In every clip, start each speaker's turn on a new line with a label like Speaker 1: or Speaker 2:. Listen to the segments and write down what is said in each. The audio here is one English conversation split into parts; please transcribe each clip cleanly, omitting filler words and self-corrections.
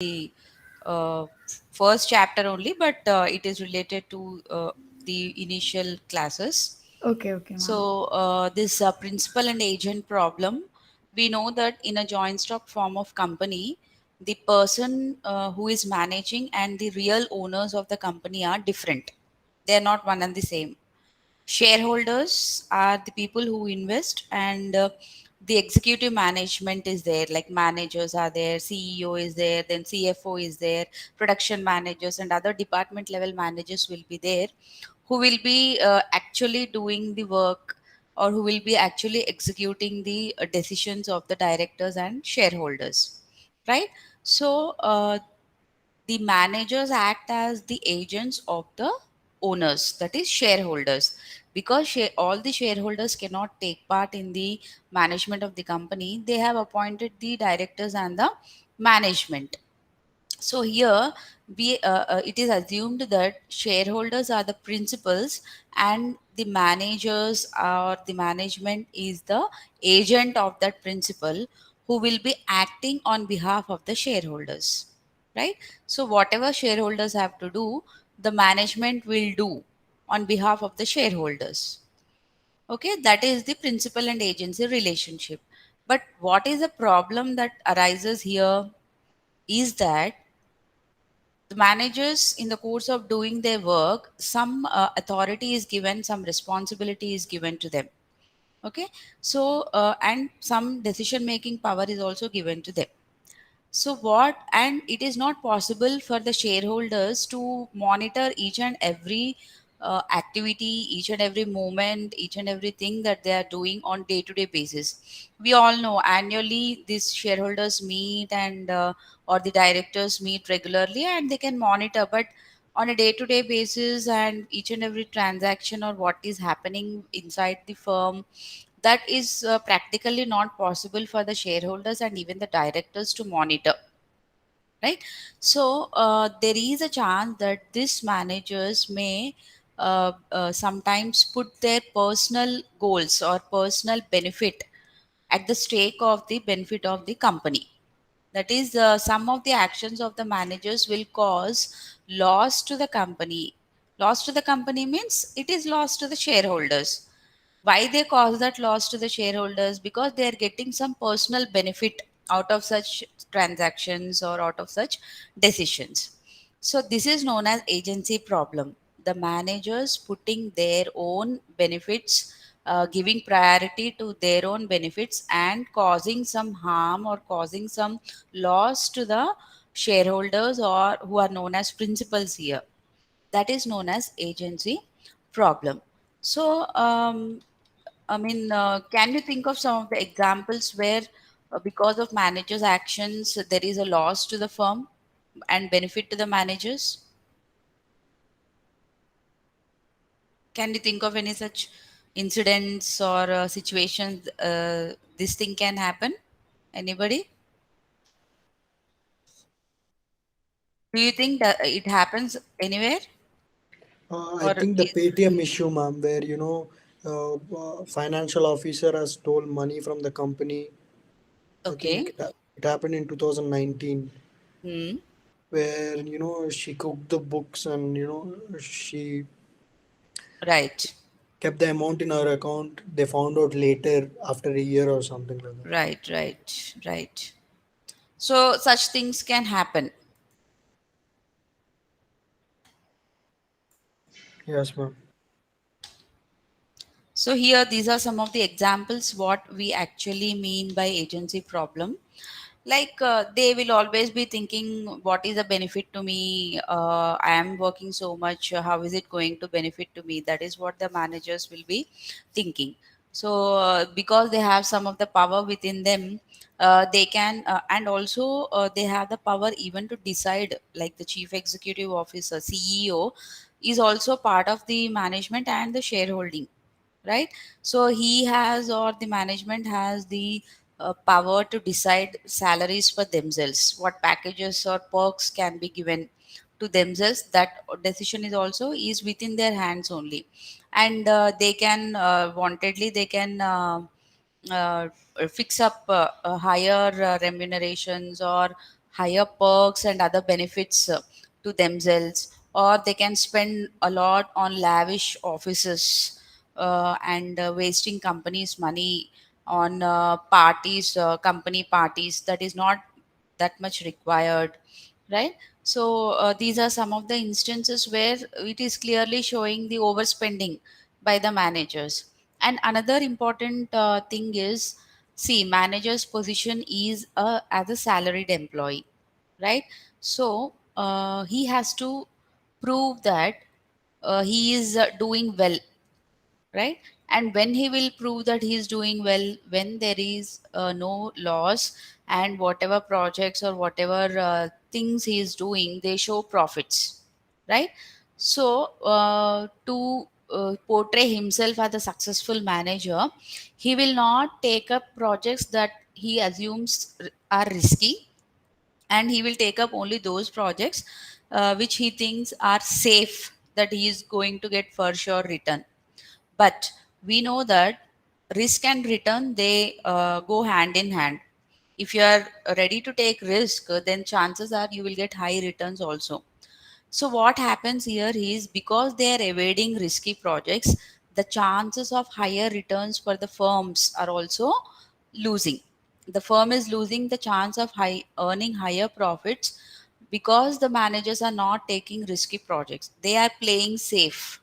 Speaker 1: the uh, first chapter only, but it is related to the initial classes.
Speaker 2: Okay, okay, ma'am.
Speaker 1: So, this principal and agent problem, we know that in a joint stock form of company, the person who is managing and the real owners of the company are different. They are not one and the same. Shareholders are the people who invest, and the executive management is there, like managers are there, CEO is there, then CFO is there, production managers and other department level managers will be there, who will be actually doing the work, or who will be actually executing the decisions of the directors and shareholders, right? So the managers act as the agents of the owners, that is shareholders, because all the shareholders cannot take part in the management of the company. They have appointed the directors and the management. So here it is assumed that shareholders are the principals, and the managers or the management is the agent of that principal, who will be acting on behalf of the shareholders, right? So whatever shareholders have to do, the management will do on behalf of the shareholders. Okay, that is the principal and agency relationship. But what is the problem that arises here is that the managers, in the course of doing their work, some authority is given, some responsibility is given to them. Okay, so and some decision making power is also given to them. So what, and it is not possible for the shareholders to monitor each and every activity, each and every moment, each and everything that they are doing on day to day basis. We all know annually these shareholders meet, and or the directors meet regularly, and they can monitor. But on a day to day basis, and each and every transaction or what is happening inside the firm, that is practically not possible for the shareholders and even the directors to monitor, right? So there is a chance that these managers may sometimes put their personal goals or personal benefit at the stake of the benefit of the company. That is, some of the actions of the managers will cause loss to the company. Loss to the company means it is loss to the shareholders. Why they cause that loss to the shareholders? Because they are getting some personal benefit out of such transactions or out of such decisions. So this is known as agency problem. The managers putting their own benefits, giving priority to their own benefits, and causing some harm or causing some loss to the shareholders, or who are known as principals here. That is known as agency problem. So I mean, can you think of some of the examples where, because of managers' actions, there is a loss to the firm and benefit to the managers? Can you think of any such incidents or situations this thing can happen? Anybody? Do you think that it happens anywhere,
Speaker 3: I
Speaker 1: or
Speaker 3: think the
Speaker 1: is
Speaker 3: Paytm issue, ma'am, where financial officer has stole money from the company. I think
Speaker 1: okay?
Speaker 3: it happened in 2019,
Speaker 1: Hmm.
Speaker 3: where she cooked the books and she
Speaker 1: Right,
Speaker 3: kept the amount in her account. They found out later after a year or something like that.
Speaker 1: right. So such things can happen.
Speaker 3: Yes, ma'am.
Speaker 1: So here, these are some of the examples what we actually mean by agency problem. Like they will always be thinking, what is the benefit to me? I am working so much. How is it going to benefit to me? That is what the managers will be thinking. So because they have some of the power within them, they can, and also they have the power even to decide. Like the chief executive officer, CEO, is also part of the management and the shareholding, right? So he has, or the management has the power to decide salaries for themselves, what packages or perks can be given to themselves. That decision is also is within their hands only. And they can wantedly, they can uh, fix up higher remunerations, or higher perks and other benefits to themselves, or they can spend a lot on lavish offices and wasting companies' money on parties, company parties that is not that much required, right? So these are some of the instances where it is clearly showing the overspending by the managers. And another important thing is, see, manager's position is as a salaried employee, right? So he has to prove that he is doing well, right? And when he will prove that he is doing well, when there is no loss, and whatever projects or whatever things he is doing, they show profits, right? So to portray himself as a successful manager, he will not take up projects that he assumes are risky, and he will take up only those projects which he thinks are safe, that he is going to get for sure return. But we know that risk and return, they go hand in hand. If you are ready to take risk, then chances are you will get high returns also. So what happens here is, because they are evading risky projects, the chances of higher returns for the firms are also losing. The firm is losing the chance of high earning higher profits, because the managers are not taking risky projects. They are playing safe.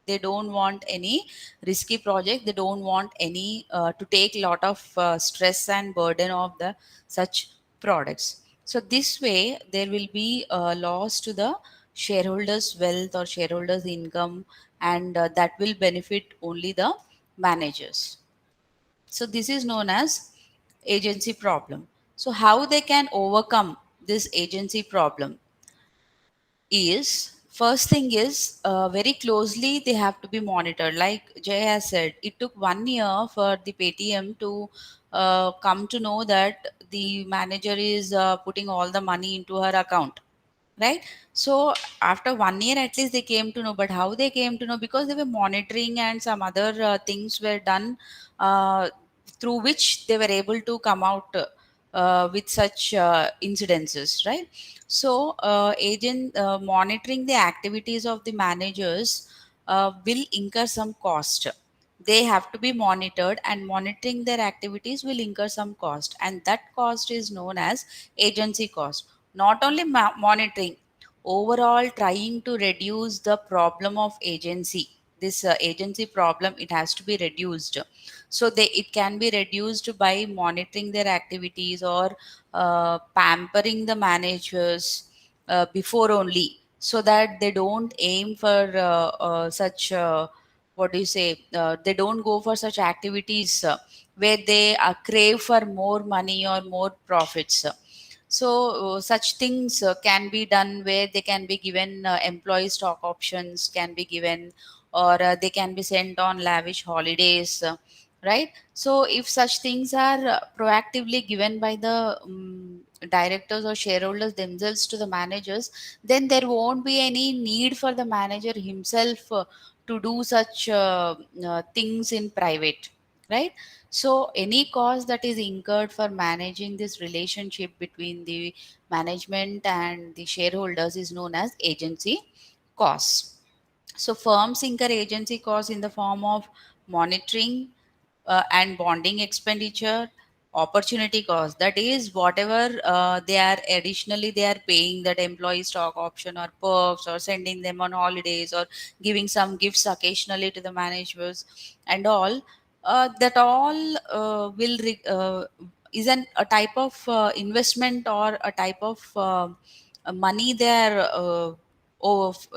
Speaker 1: They don't want any risky project. They don't want any to take a lot of stress and burden of the such products. So this way there will be a loss to the shareholders wealth or shareholders income, and that will benefit only the managers. So this is known as agency problem. So how they can overcome this agency problem is, first thing is, very closely they have to be monitored. Like Jay has said, it took 1 year for the Paytm to come to know that the manager is putting all the money into her account, right? So after 1 year at least they came to know. But how they came to know? Because they were monitoring, and some other things were done uh, through which they were able to come out with such incidences, right? So agent monitoring the activities of the managers will incur some cost. They have to be monitored, and monitoring their activities will incur some cost, and that cost is known as agency cost. Not only monitoring, overall trying to reduce the problem of agency, this agency problem, it has to be reduced. So they, it can be reduced by monitoring their activities, or pampering the managers before only, so that they don't aim for such what do you say, they don't go for such activities where they crave for more money or more profits. So such things can be done, where they can be given employee stock options can be given, or they can be sent on lavish holidays, right? So if such things are proactively given by the directors or shareholders themselves to the managers, then there won't be any need for the manager himself to do such things in private, right? So any cost that is incurred for managing this relationship between the management and the shareholders is known as agency costs. So firms incur agency costs in the form of monitoring and bonding expenditure, opportunity cost. That is whatever they are additionally they are paying, that employee stock option or perks, or sending them on holidays, or giving some gifts occasionally to the managers and all. That all is a type of investment, or a type of money they are of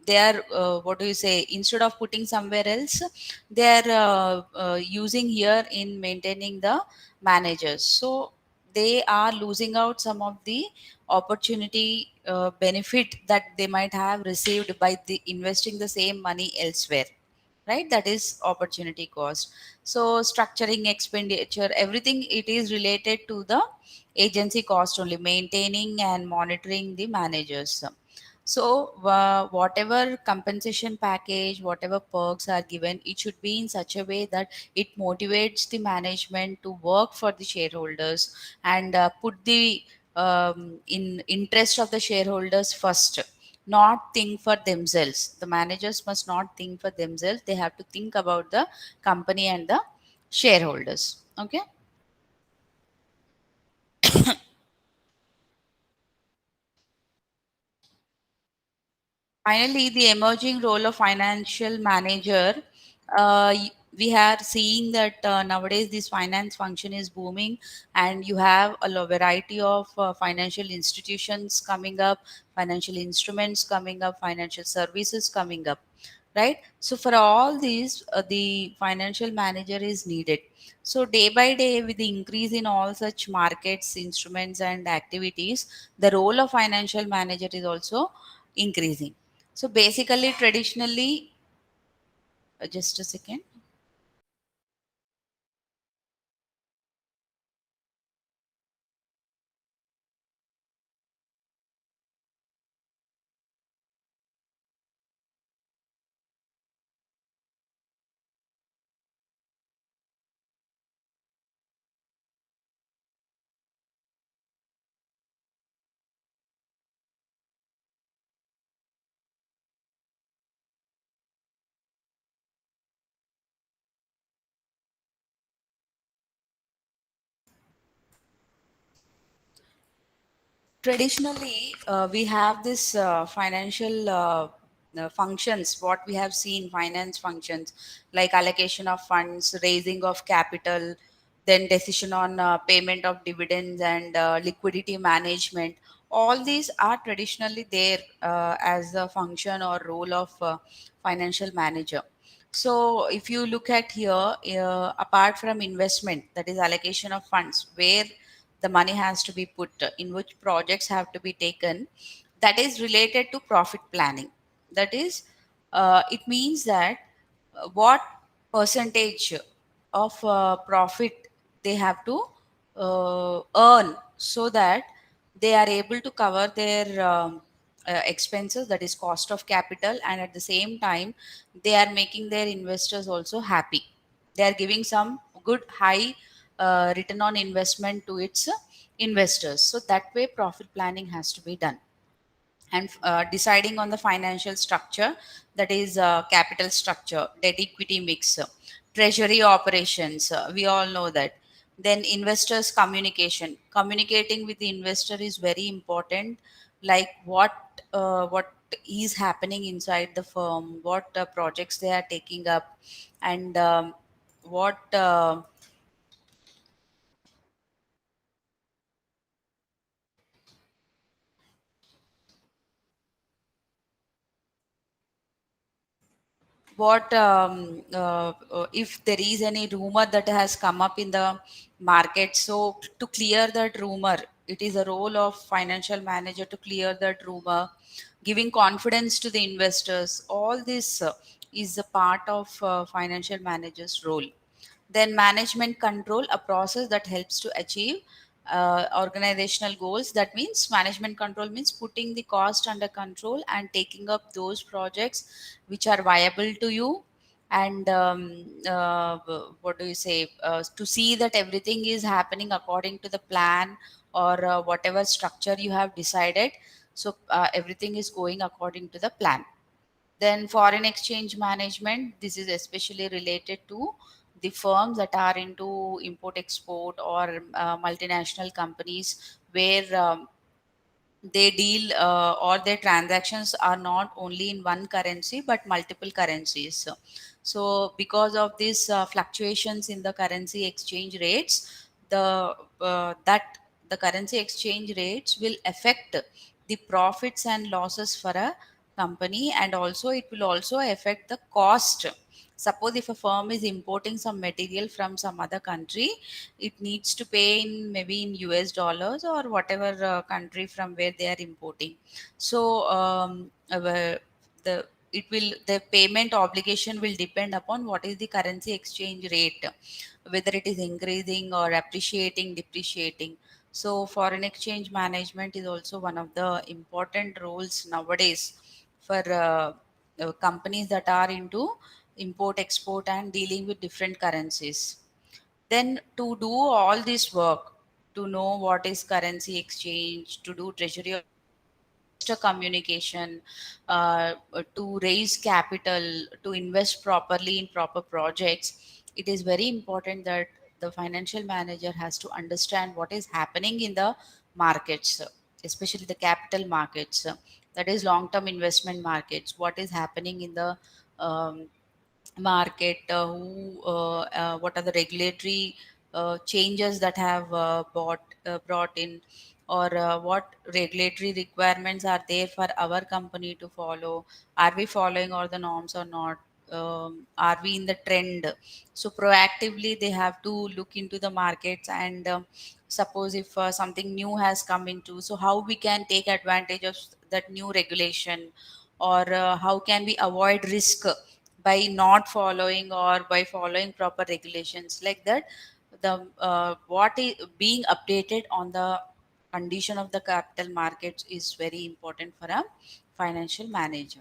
Speaker 1: they are what do you say, instead of putting somewhere else, they are using here in maintaining the managers. So they are losing out some of the opportunity benefit that they might have received by the investing the same money elsewhere, right? That is opportunity cost. So structuring expenditure, everything, it is related to the agency cost only, maintaining and monitoring the managers. So whatever compensation package, whatever perks are given, it should be in such a way that it motivates the management to work for the shareholders, and put the in interest of the shareholders first, not think for themselves. The managers must not think for themselves. They have to think about the company and the shareholders. Okay. Finally, the emerging role of financial manager. We are seeing that nowadays this finance function is booming, and you have a variety of financial institutions coming up, financial instruments coming up, financial services coming up, right? So for all these, the financial manager is needed. So day by day, with the increase in all such markets, instruments, and activities, the role of financial manager is also increasing. So basically, traditionally, just a second. Traditionally, we have this financial functions, what we have seen finance functions like allocation of funds, raising of capital, then decision on payment of dividends and liquidity management. All these are traditionally there as a function or role of financial manager. So if you look at here, apart from investment, that is allocation of funds, where the money has to be put, in which projects have to be taken, that is related to profit planning. That is, it means that what percentage of profit they have to earn, so that they are able to cover their expenses, that is cost of capital, and at the same time they are making their investors also happy. They are giving some good high return on investment to its investors. So that way profit planning has to be done. And deciding on the financial structure, that is capital structure, debt equity mix, treasury operations, we all know that. Then investors communication, communicating with the investor is very important, like what is happening inside the firm, what projects they are taking up, and what if there is any rumor that has come up in the market, so to clear that rumor, it is a role of financial manager to clear that rumor, giving confidence to the investors. All this is a part of financial manager's role. Then management control, a process that helps to achieve organizational goals. That means management control means putting the cost under control and taking up those projects which are viable to you. And what do you say, to see that everything is happening according to the plan, or whatever structure you have decided. So everything is going according to the plan. Then foreign exchange management, this is especially related to the firms that are into import export, or multinational companies, where they deal, or their transactions are not only in one currency but multiple currencies. So because of these fluctuations in the currency exchange rates, that the currency exchange rates will affect the profits and losses for a company, and also it will also affect the cost. Suppose if a firm is importing some material from some other country, it needs to pay in maybe in US dollars, or whatever country from where they are importing. So the payment obligation will depend upon what is the currency exchange rate, whether it is increasing or appreciating, depreciating. So foreign exchange management is also one of the important roles nowadays for companies that are into import export and dealing with different currencies. Then to do all this work, to know what is currency exchange, to do treasury investor communication, to raise capital, to invest properly in proper projects. It is very important that the financial manager has to understand what is happening in the markets, especially the capital markets, that is long term investment markets, what is happening in the um, market, what are the regulatory changes that have brought in, or what regulatory requirements are there for our company to follow. Are we following all the norms or not? Are we in the trend? So proactively they have to look into the markets, and suppose if something new has come into, so how we can take advantage of that new regulation, or how can we avoid risk by not following or by following proper regulations, like that. The what is being updated on the condition of the capital markets is very important for a financial manager.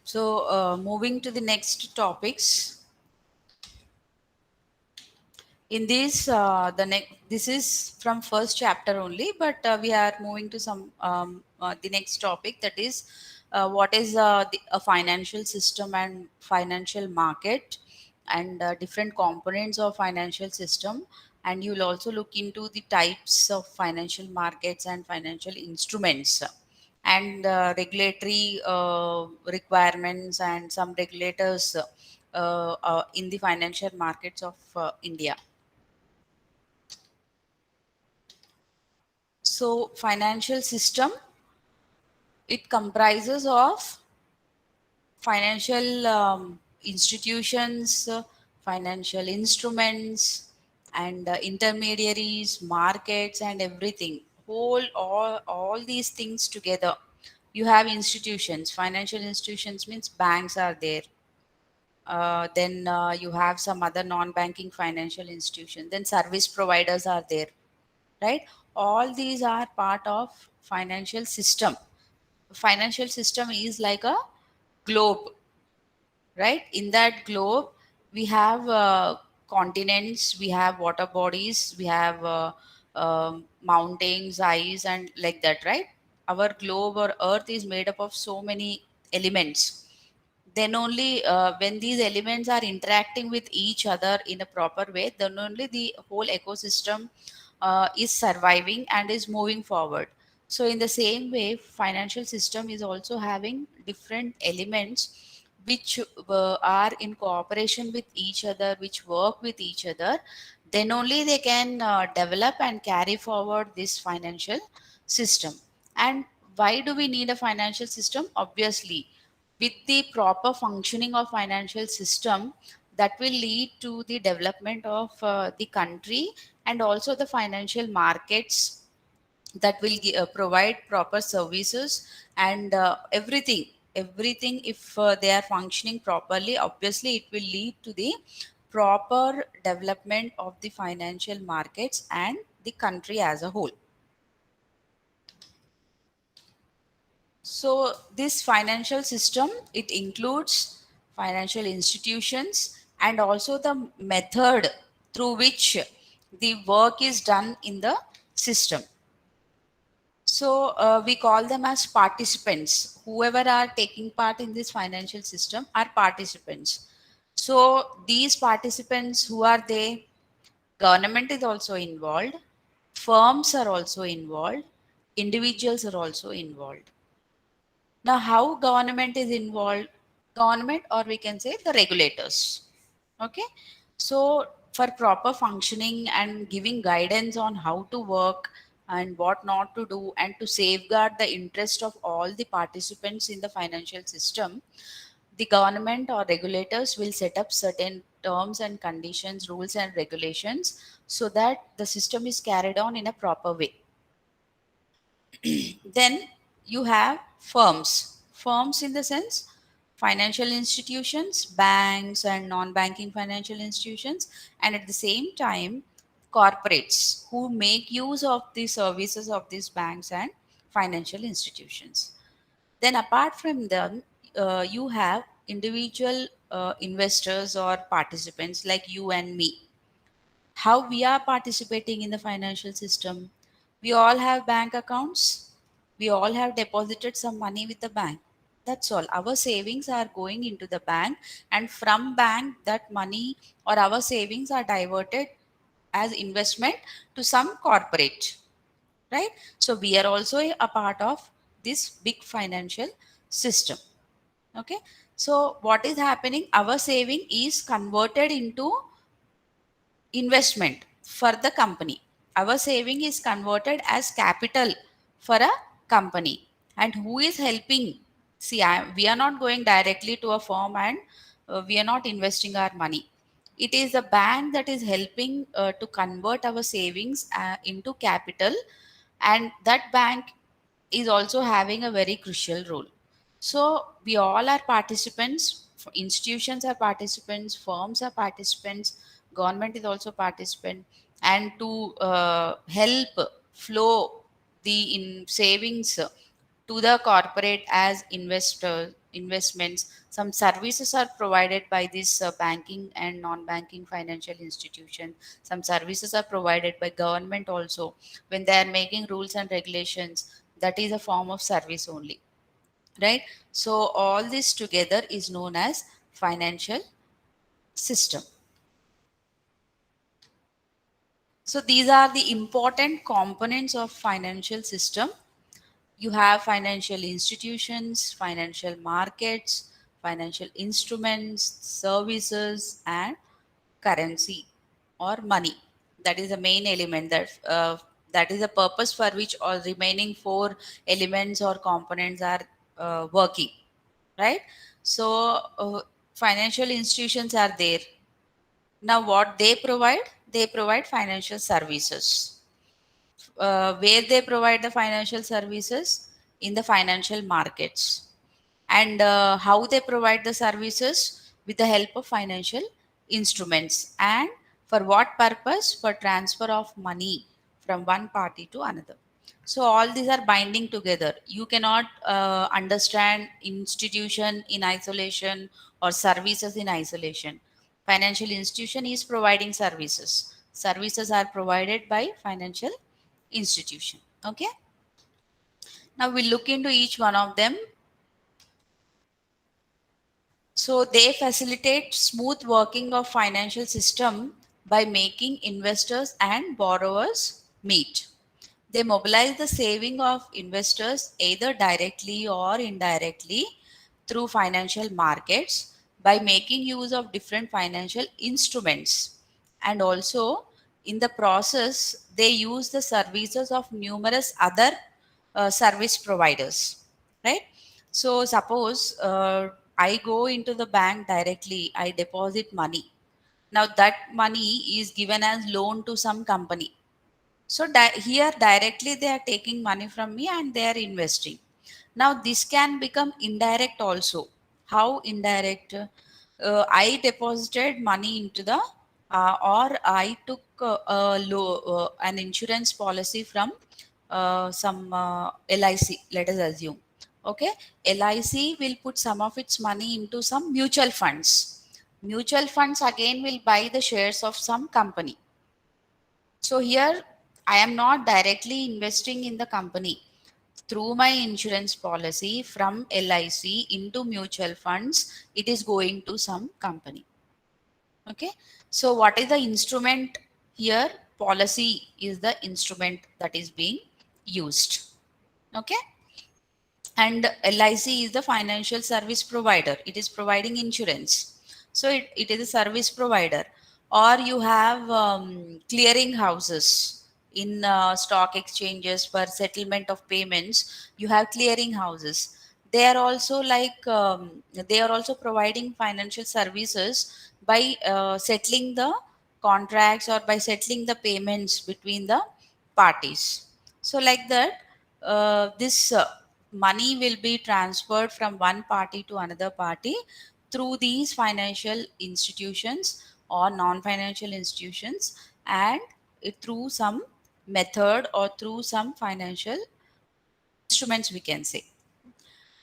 Speaker 1: So moving to the next topics. In this the next, this is from first chapter only, but we are moving to some the next topic, that is what is a financial system and financial market, and different components of financial system. And you'll also look into the types of financial markets and financial instruments, and regulatory requirements and some regulators in the financial markets of India. So financial system, it comprises of financial institutions, financial instruments, and intermediaries, markets, and everything. Whole all these things together. You have institutions. Financial institutions means banks are there. Then you have some other non-banking financial institutions. Then service providers are there, right? All these are part of financial system. Financial system is like a globe, right? In that globe we have continents, we have water bodies, we have mountains, ice, and like that, right? Our globe or earth is made up of so many elements. Then only when these elements are interacting with each other in a proper way, then only the whole ecosystem is surviving and is moving forward. So in the same way, financial system is also having different elements which are in cooperation with each other, which work with each other. Then only they can develop and carry forward this financial system. And why do we need a financial system? Obviously, with the proper functioning of financial system, that will lead to the development of the country, and also the financial markets that will provide proper services, and everything if they are functioning properly, obviously it will lead to the proper development of the financial markets and the country as a whole. So this financial system, it includes financial institutions, and also the method through which the work is done in the system. So we call them as participants. Whoever are taking part in this financial system are participants. So these participants, who are they? Government is also involved, firms are also involved, individuals are also involved. Now, how government is involved? Government, or we can say the regulators. Okay. So, for proper functioning and giving guidance on how to work and what not to do, and to safeguard the interest of all the participants in the financial system, the government or regulators will set up certain terms and conditions, rules and regulations, so that the system is carried on in a proper way. Then you have firms. Firms in the sense financial institutions, banks and non-banking financial institutions, and at the same time corporates who make use of the services of these banks and financial institutions. Then apart from them, you have individual investors or participants like you and me. How we are participating in the financial system? We all have bank accounts. We all have deposited some money with the bank. That's all. Our savings are going into the bank, and from bank that money or our savings are diverted as investment to some corporate, right? So we are also a part of this big financial system. Okay, so what is happening? Our saving is converted into investment for the company. Our saving is converted as capital for a company. And who is helping? See, we are not going directly to a firm and we are not investing our money. It is the bank that is helping to convert our savings into capital, and that bank is also having a very crucial role. So we all are participants. Institutions are participants, firms are participants, government is also participant, and to help flow the in savings to the corporate as investments, some services are provided by this banking and non-banking financial institution. Some services are provided by government also. When they are making rules and regulations, that is a form of service only, right? So all this together is known as financial system. So these are the important components of financial system. You have financial institutions, financial markets, financial instruments, services, and currency or money. That is the main element that is the purpose for which all remaining four elements or components are working, right? So financial institutions are there. Now what they provide? They provide financial services. Where they provide the financial services? In the financial markets. And how they provide the services? With the help of financial instruments. And for what purpose? For transfer of money from one party to another. So all these are binding together. You cannot understand institution in isolation or services in isolation. Financial institution is providing services. Services are provided by financial institution. Okay, now we'll look into each one of them. So they facilitate smooth working of financial system by making investors and borrowers meet. They mobilize the saving of investors either directly or indirectly through financial markets by making use of different financial instruments. And also, in the process, they use the services of numerous other service providers, right? So, suppose I go into the bank directly, I deposit money. Now, that money is given as loan to some company. So here directly they are taking money from me and they are investing. Now this can become indirect also. How indirect? I deposited money into the or I took an insurance policy from some LIC. Let us assume. Okay, LIC will put some of its money into some mutual funds. Mutual funds again will buy the shares of some company. So here I am not directly investing in the company. Through my insurance policy from LIC into mutual funds, it is going to some company. Okay. So what is the instrument here? Policy is the instrument that is being used. Okay. And LIC is the financial service provider. It is providing insurance. So it is a service provider. Or you have clearing houses. in stock exchanges for settlement of payments. You have clearing houses. They are also they are also providing financial services by settling the contracts or by settling the payments between the parties. So like that, this money will be transferred from one party to another party through these financial institutions or non-financial institutions, and through some method or through some financial instruments, we can say.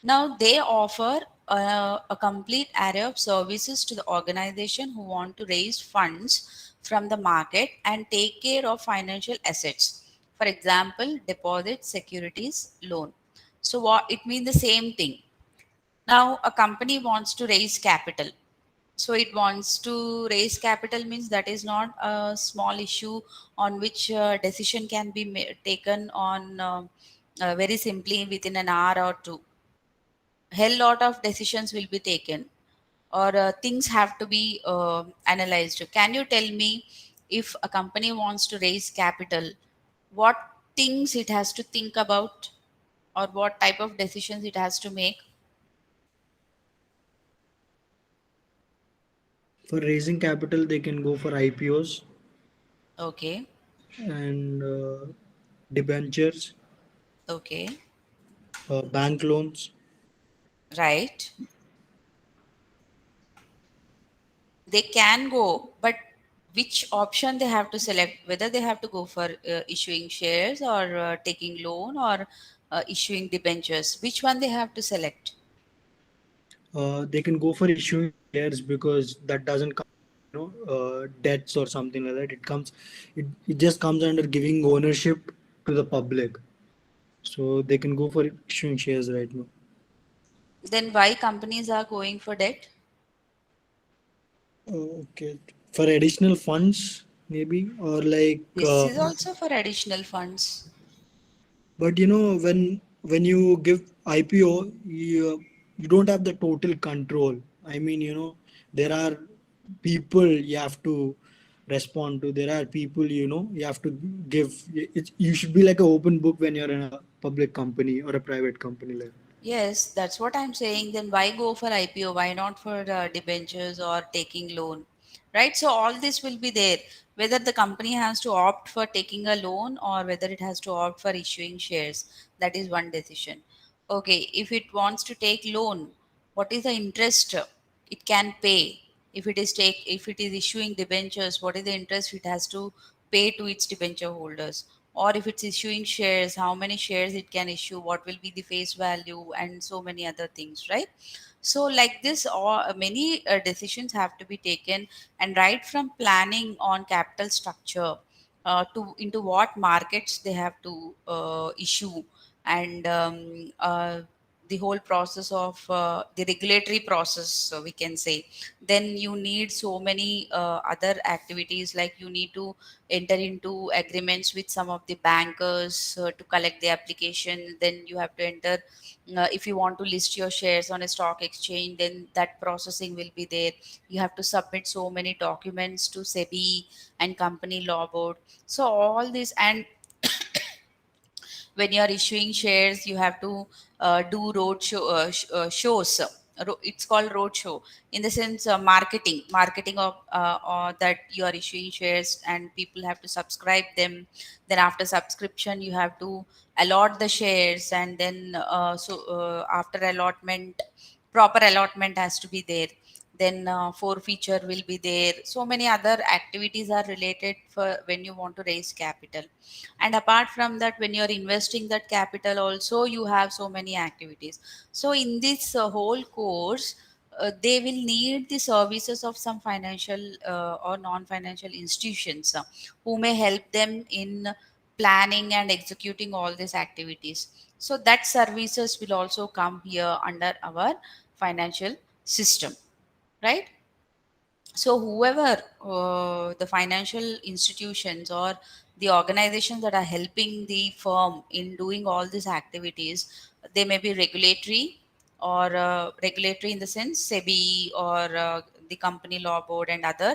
Speaker 1: Now they offer a complete array of services to the organization who want to raise funds from the market and take care of financial assets. For example, deposit, securities, loan. So what it means the same thing. Now a company wants to raise capital. So it wants to raise capital means that is not a small issue on which decision can be taken on very simply within an hour or two. Hell lot of decisions will be taken, or things have to be analyzed. Can you tell me, if a company wants to raise capital, what things it has to think about, or what type of decisions it has to make?
Speaker 3: For raising capital, they can go for IPOs
Speaker 1: Okay.
Speaker 3: and debentures,
Speaker 1: Okay.
Speaker 3: bank loans.
Speaker 1: Right. They can go, but which option they have to select, whether they have to go for issuing shares or taking loan or issuing debentures, which one they have to select?
Speaker 3: They can go for issuing shares because that doesn't come, debts or something like that. It just comes under giving ownership to the public. So they can go for issuing shares right now.
Speaker 1: Then why companies are going for debt?
Speaker 3: Okay, for additional funds maybe, or like,
Speaker 1: This is also for additional funds.
Speaker 3: but when you give IPO, you don't have the total control. I mean, there are people you have to respond to. There are people, you have to give. You should be like an open book when you're in a public company or a private company. Like,
Speaker 1: Yes, that's what I'm saying. Then why go for IPO? Why not for debentures or taking loan? Right? So all this will be there. Whether the company has to opt for taking a loan or whether it has to opt for issuing shares, that is one decision. Okay, if it wants to take loan, what is the interest it can pay? If it is issuing debentures, what is the interest it has to pay to its debenture holders? Or if it's issuing shares, how many shares it can issue, what will be the face value, and so many other things, right? So like this, or many decisions have to be taken, and right from planning on capital structure to into what markets they have to issue, and the whole process of the regulatory process, so we can say. Then you need so many other activities, like you need to enter into agreements with some of the bankers to collect the application. Then you have to enter, if you want to list your shares on a stock exchange, then that processing will be there. You have to submit so many documents to SEBI and company law board. So all this, and when you are issuing shares, you have to do shows. It's called road show, in the sense marketing of that you are issuing shares, and people have to subscribe them. Then after subscription, you have to allot the shares, and then after allotment, proper allotment has to be there. Then forfeiture will be there. So many other activities are related for when you want to raise capital. And apart from that, when you're investing that capital also, you have so many activities. So in this whole course, they will need the services of some financial or non-financial institutions who may help them in planning and executing all these activities. So that services will also come here under our financial system, right? So whoever the financial institutions or the organizations that are helping the firm in doing all these activities, they may be regulatory, or regulatory in the sense SEBI, or the company law board and other,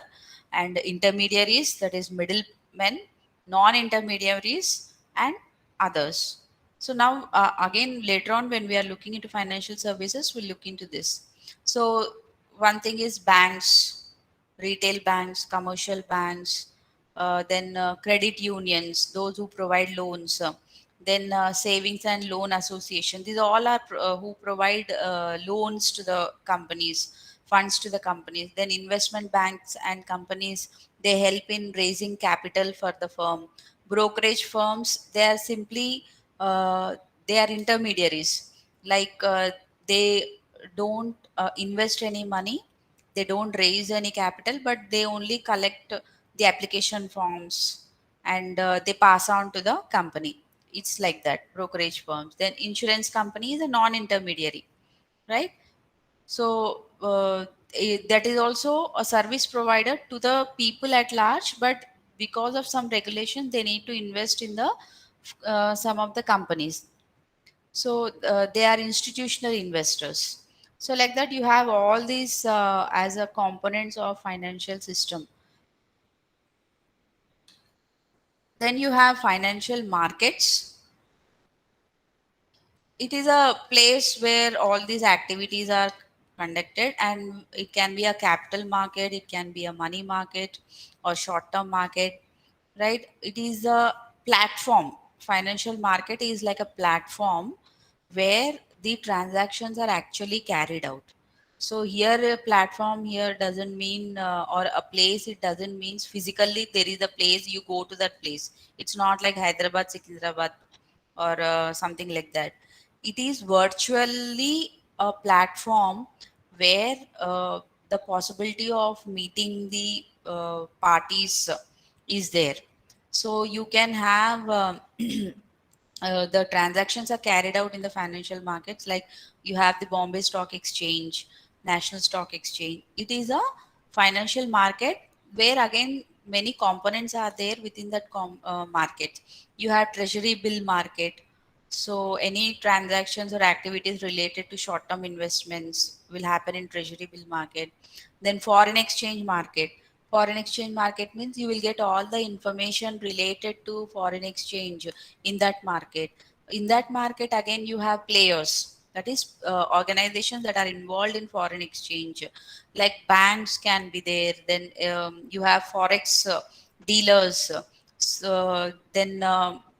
Speaker 1: and intermediaries, that is middlemen, non-intermediaries, and others. So now, again, later on, when we are looking into financial services, we'll look into this. So one thing is banks, retail banks, commercial banks, then credit unions, those who provide loans, then savings and loan association. These all are who provide loans to the companies, funds to the companies. Then investment banks and companies, they help in raising capital for the firm. Brokerage firms, they are simply they are intermediaries. Like they don't invest any money, they don't raise any capital, but they only collect the application forms, and they pass on to the company. It's like that, brokerage firms. Then insurance company is a non-intermediary, right? So that is also a service provider to the people at large, but because of some regulation, they need to invest in the some of the companies. So they are institutional investors. So like that, you have all these as a components of financial system. Then you have financial markets. It is a place where all these activities are conducted, and it can be a capital market, it can be a money market or short term market, right? It is a platform. Financial market is like a platform where the transactions are actually carried out. So here a platform here doesn't mean or a place, it doesn't means physically there is a place you go to that place. It's not like Hyderabad, Secunderabad, or something like that. It is virtually a platform where the possibility of meeting the parties is there. So you can have the transactions are carried out in the financial markets, like you have the Bombay Stock Exchange, National Stock Exchange. It is a financial market where again many components are there within that market. You have treasury bill market. So any transactions or activities related to short term investments will happen in treasury bill market. Then foreign exchange market. Foreign exchange market means you will get all the information related to foreign exchange in that market. In that market, again, you have players, that is, organizations that are involved in foreign exchange, like banks can be there. Then you have forex dealers. So then,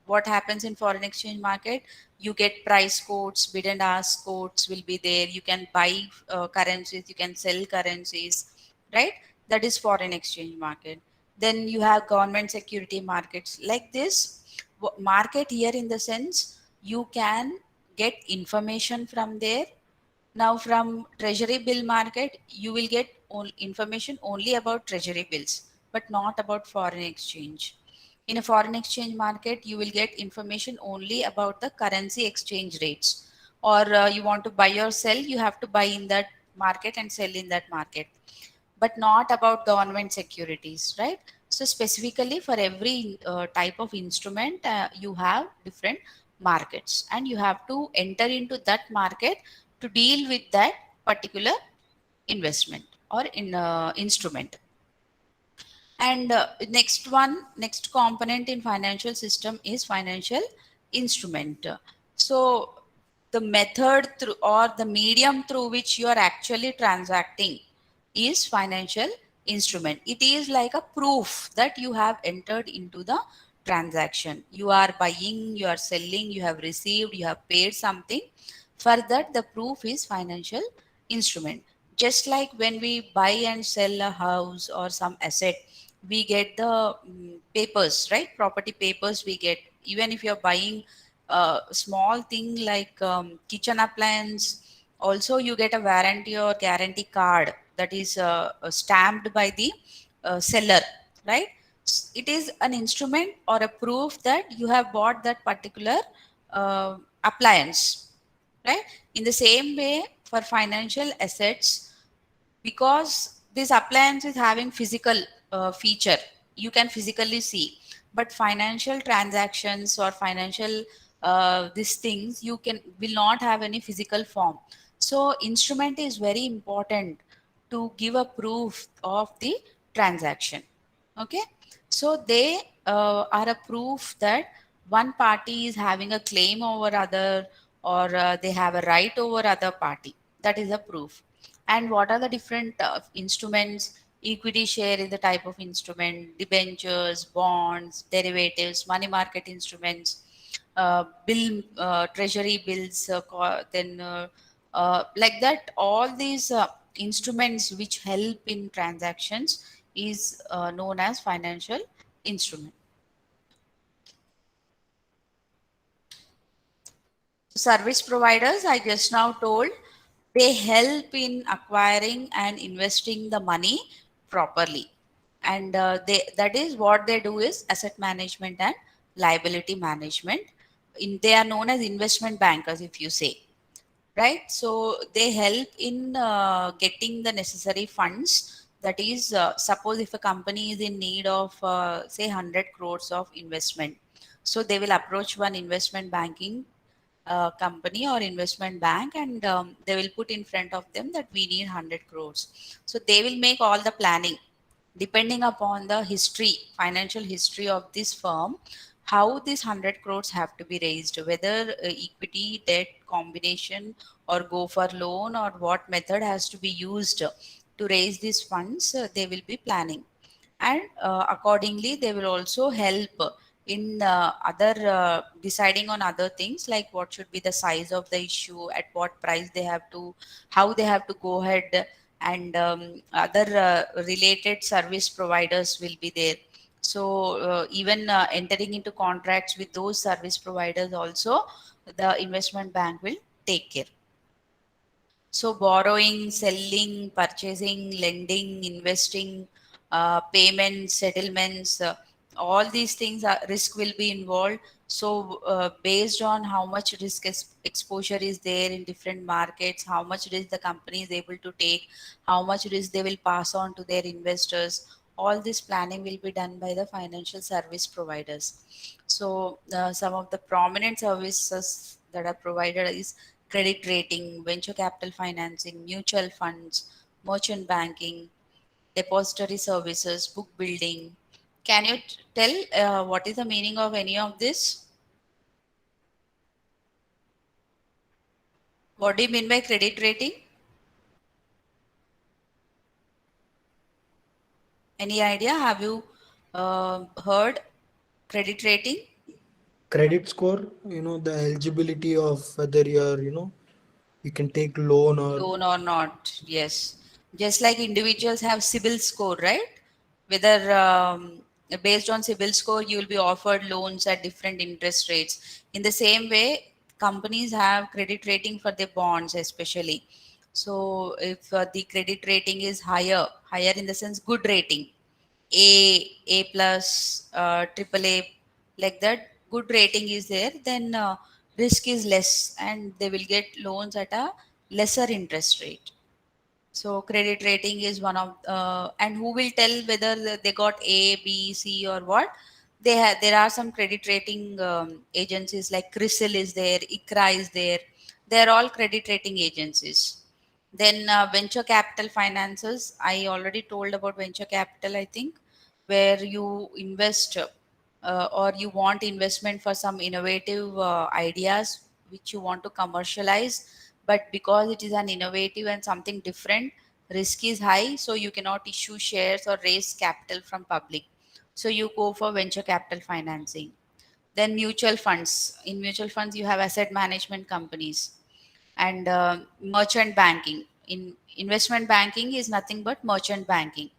Speaker 1: what happens in foreign exchange market? You get price quotes, bid and ask quotes will be there. You can buy currencies, you can sell currencies, right? That is foreign exchange market. Then you have government security markets. Like this market here, in the sense you can get information from there. Now from treasury bill market, you will get information only about treasury bills, but not about foreign exchange. In a foreign exchange market, you will get information only about the currency exchange rates. Or you want to buy or sell, you have to buy in that market and sell in that market, but not about government securities, right? So specifically for every type of instrument, you have different markets, and you have to enter into that market to deal with that particular investment or in instrument. And next component in financial system is financial instrument. So the method through or the medium through which you are actually transacting is financial instrument. It is like a proof that you have entered into the transaction. You are buying, you are selling, you have received, you have paid something. For that, the proof is financial instrument. Just like when we buy and sell a house or some asset, we get the papers, right? Property papers we get. Even if you're buying a small thing like kitchen appliance, also you get a warranty or guarantee card that is stamped by the seller, right? It is an instrument or a proof that you have bought that particular appliance, right? In the same way, for financial assets, because this appliance is having physical feature, you can physically see, but financial transactions or financial these things you can will not have any physical form. So instrument is very important to give a proof of the transaction. Okay, so they are a proof that one party is having a claim over other, or they have a right over other party. That is a proof. And what are the different instruments? Equity share is the type of instrument, debentures, bonds, derivatives, money market instruments, treasury bills, then like that. All these instruments which help in transactions is known as financial instrument. Service providers, I just now told, they help in acquiring and investing the money properly. And that is what they do is asset management and liability management. They are known as investment bankers, if you say, right? So they help in getting the necessary funds. That is, suppose if a company is in need of say 100 crores of investment, so they will approach one investment banking company or investment bank, and they will put in front of them that we need 100 crores. So they will make all the planning depending upon the history, financial history of this firm, how these 100 crores have to be raised, whether equity, debt combination, or go for loan, or what method has to be used to raise these funds, they will be planning. And accordingly they will also help in other deciding on other things, like what should be the size of the issue, at what price they have to, how they have to go ahead. And other related service providers will be there. So even entering into contracts with those service providers also, the investment bank will take care. So borrowing, selling, purchasing, lending, investing, payments, settlements, all these things are risk will be involved. So based on how much exposure is there in different markets, how much risk the company is able to take, how much risk they will pass on to their investors, all this planning will be done by the financial service providers. So some of the prominent services that are provided is credit rating, venture capital financing, mutual funds, merchant banking, depository services, book building. Can you tell what is the meaning of any of this? What do you mean by credit rating? Any idea? Have you heard credit rating?
Speaker 3: Credit score, the eligibility of whether you're, you can take loan or
Speaker 1: Loan or not? Yes. Just like individuals have CIBIL score, right? Whether based on CIBIL score, you will be offered loans at different interest rates. In the same way, companies have credit rating for their bonds, especially. So if the credit rating is higher, higher in the sense good rating, A plus, triple A, like that, good rating is there, then risk is less, and they will get loans at a lesser interest rate. So credit rating is one of, and who will tell whether they got A, B, C, or what? They have. There are some credit rating agencies like CRISIL is there, ICRA is there. They are all credit rating agencies. Then venture capital finances. I already told about venture capital, I think, where you invest or you want investment for some innovative ideas which you want to commercialize, but because it is an innovative and something different, risk is high, so you cannot issue shares or raise capital from public. So you go for venture capital financing. Then mutual funds. In mutual funds, you have asset management companies and merchant banking. In investment banking is nothing but merchant banking.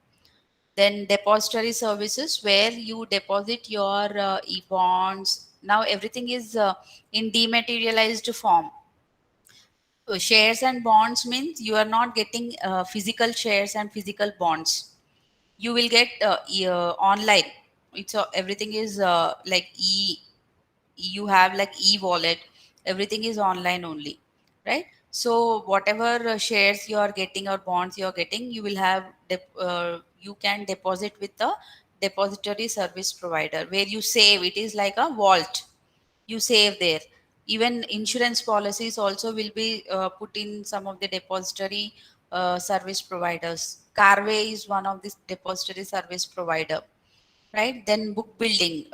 Speaker 1: Then depository services, where you deposit your e-bonds. Now everything is in dematerialized form. Shares and bonds means you are not getting physical shares and physical bonds. You will get online. It's everything is like you have like e-wallet. Everything is online only, right? So whatever shares you are getting or bonds you are getting, you will have you can deposit with the depository service provider, where you save. It is like a vault, you save there. Even insurance policies also will be put in some of the depository service providers. Carway is one of this depository service provider. right? Then book building.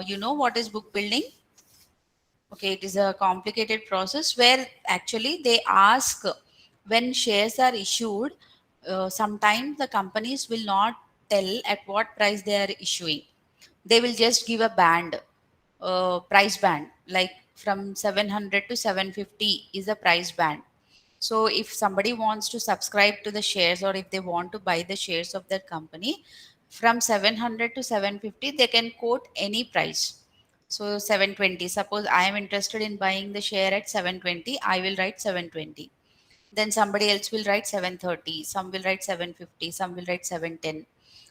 Speaker 1: You know what is book building? Okay, it is a complicated process where actually they ask when shares are issued. Sometimes the companies will not tell at what price they are issuing. They will just give a band, price band, like from 700 to 750 is a price band. So if somebody wants to subscribe to the shares or if they want to buy the shares of that company, from 700 to 750, they can quote any price. So 720, suppose I am interested in buying the share at 720, I will write 720. Then somebody else will write 730, some will write 750, some will write 710.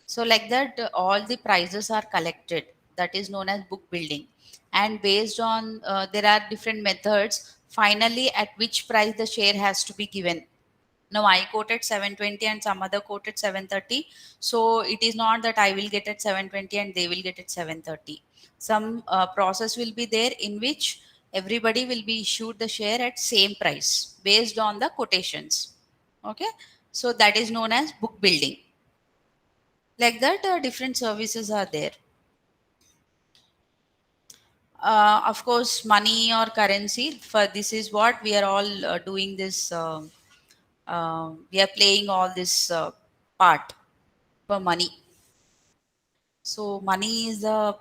Speaker 1: So like that, all the prices are collected. That is known as book building. And based on, there are different methods, finally at which price the share has to be given. Now I quoted 720 and some other quoted 730. So it is not that I will get at 720 and they will get at 730. Some process will be there in which everybody will be issued the share at same price based on the quotations. Okay. So that is known as book building. Like that, different services are there. Of course, money or currency, for this is what we are all doing this. We are playing all this part for money. So money is a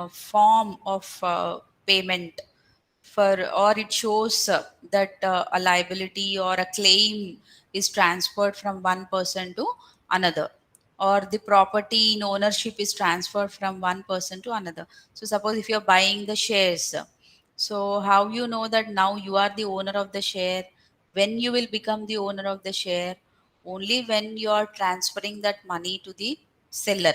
Speaker 1: form of payment for, or it shows that a liability or a claim is transferred from one person to another, or the property in ownership is transferred from one person to another. So suppose if you're buying the shares, so how you know that now you are the owner of the share? When you will become the owner of the share? Only when you are transferring that money to the seller.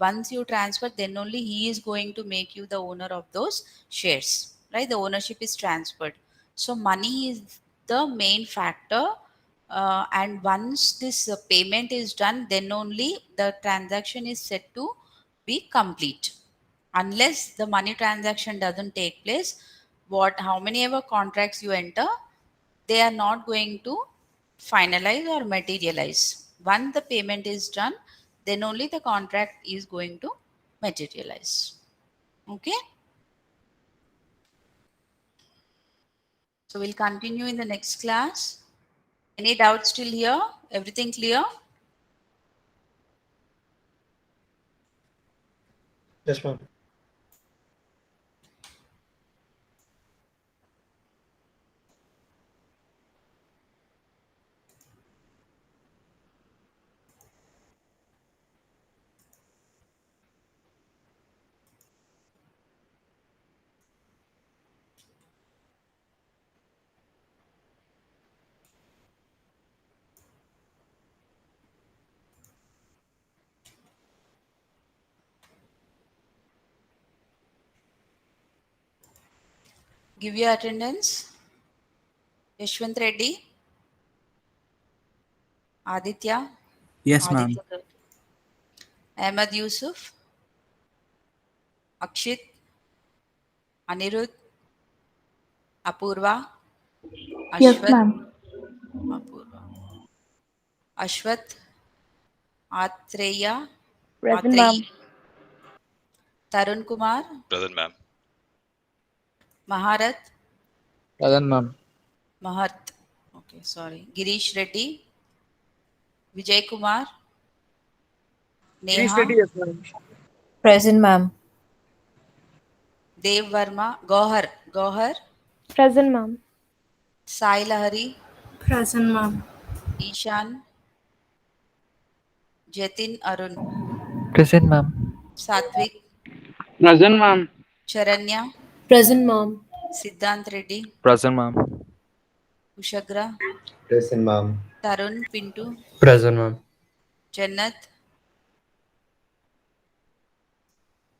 Speaker 1: Once you transfer, then only he is going to make you the owner of those shares, right? The ownership is transferred. So money is the main factor, and once this payment is done, then only the transaction is said to be complete. Unless the money transaction doesn't take place, what how many ever contracts you enter, they are not going to finalize or materialize. Once the payment is done, then only the contract is going to materialize. Okay. So we'll continue in the next class. Any doubts still here? Everything clear?
Speaker 3: Yes, ma'am.
Speaker 1: Give your attendance. Yashwant Reddy, Aditya,
Speaker 2: Yes, ma'am.
Speaker 1: Aditya, Ahmed Yusuf, Akshit, Anirudh, Apurva,
Speaker 4: Yes,
Speaker 1: Ashwat,
Speaker 4: ma'am.
Speaker 1: Apurva, Ashwat, Atreya,
Speaker 4: Present,
Speaker 1: Atreyi,
Speaker 4: ma'am.
Speaker 1: Tarun Kumar,
Speaker 5: Present, ma'am.
Speaker 1: Maharat,
Speaker 2: Present, ma'am.
Speaker 1: Mahat. Okay, sorry. Girish Reddy, Vijay Kumar,
Speaker 2: Girish
Speaker 1: Neha,
Speaker 2: Reddy, yes, ma'am.
Speaker 4: Present, ma'am.
Speaker 1: Dev Verma, Gohar,
Speaker 4: Present, ma'am.
Speaker 1: Sai Lahari,
Speaker 4: Present, ma'am.
Speaker 1: Ishan, Jatin Arun,
Speaker 2: Present, ma'am.
Speaker 1: Satvik,
Speaker 6: Present, ma'am.
Speaker 1: Charanya,
Speaker 4: Present, ma'am.
Speaker 1: Siddhant Reddy,
Speaker 2: Present, ma'am.
Speaker 1: Ushagra,
Speaker 7: Present, ma'am.
Speaker 1: Tarun Pintu,
Speaker 7: Present, ma'am.
Speaker 1: Jannat,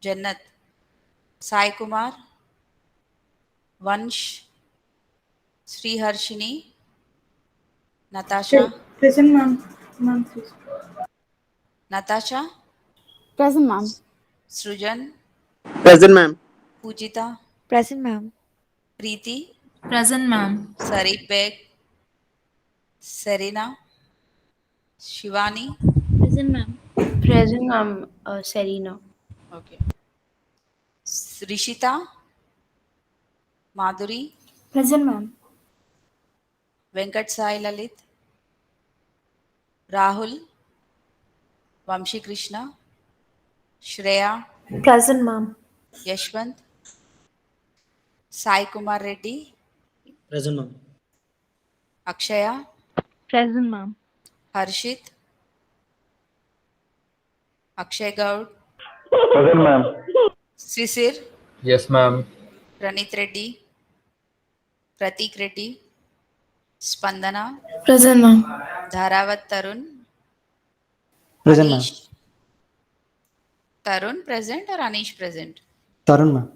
Speaker 1: Jannat, Sai Kumar, Vansh, Sriharshini, Natasha,
Speaker 4: Present, ma'am. Ma'am, please.
Speaker 1: Natasha,
Speaker 4: Present, ma'am.
Speaker 1: Srujan,
Speaker 6: Present, ma'am.
Speaker 1: Pujita,
Speaker 4: Present, ma'am.
Speaker 1: Preeti,
Speaker 4: Present, ma'am.
Speaker 1: Sarip Beg, Serena, Shivani,
Speaker 4: Present, ma'am.
Speaker 5: Present, ma'am. Serena.
Speaker 1: Okay. Rishita, Madhuri,
Speaker 4: Present, ma'am.
Speaker 1: Venkat Sai Lalit, Rahul, Vamshi Krishna, Shreya,
Speaker 4: Present, ma'am.
Speaker 1: Yashwant, Sai Kumar Reddy,
Speaker 3: Present, ma'am.
Speaker 1: Akshaya,
Speaker 4: Present, ma'am.
Speaker 1: Harshit, Akshay Gaud,
Speaker 6: Present, ma'am.
Speaker 1: Sisir,
Speaker 7: Yes, ma'am.
Speaker 1: Pranit Reddy, Pratik Reddy, Spandana,
Speaker 4: Present, ma'am.
Speaker 1: Dharavat Tarun,
Speaker 2: Present, ma'am.
Speaker 1: Anish. Tarun present or Anish present?
Speaker 2: Tarun, ma'am.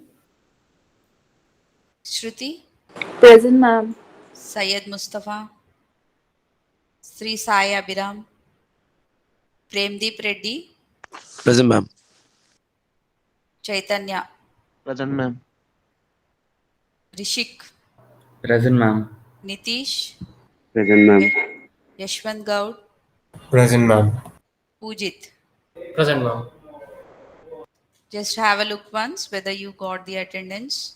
Speaker 1: Shruti,
Speaker 4: Present, ma'am.
Speaker 1: Syed Mustafa, Sri Sai Abhiram, Premdeep Reddy,
Speaker 6: Present, ma'am.
Speaker 1: Chaitanya,
Speaker 6: Present, ma'am.
Speaker 1: Rishik,
Speaker 7: Present, ma'am.
Speaker 1: Nitish,
Speaker 6: Present, ma'am.
Speaker 1: Yashwant Gaud,
Speaker 7: Present, ma'am.
Speaker 1: Pujit.
Speaker 7: Present, ma'am.
Speaker 1: Just have a look once whether you got the attendance.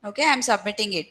Speaker 1: Okay, I'm submitting it.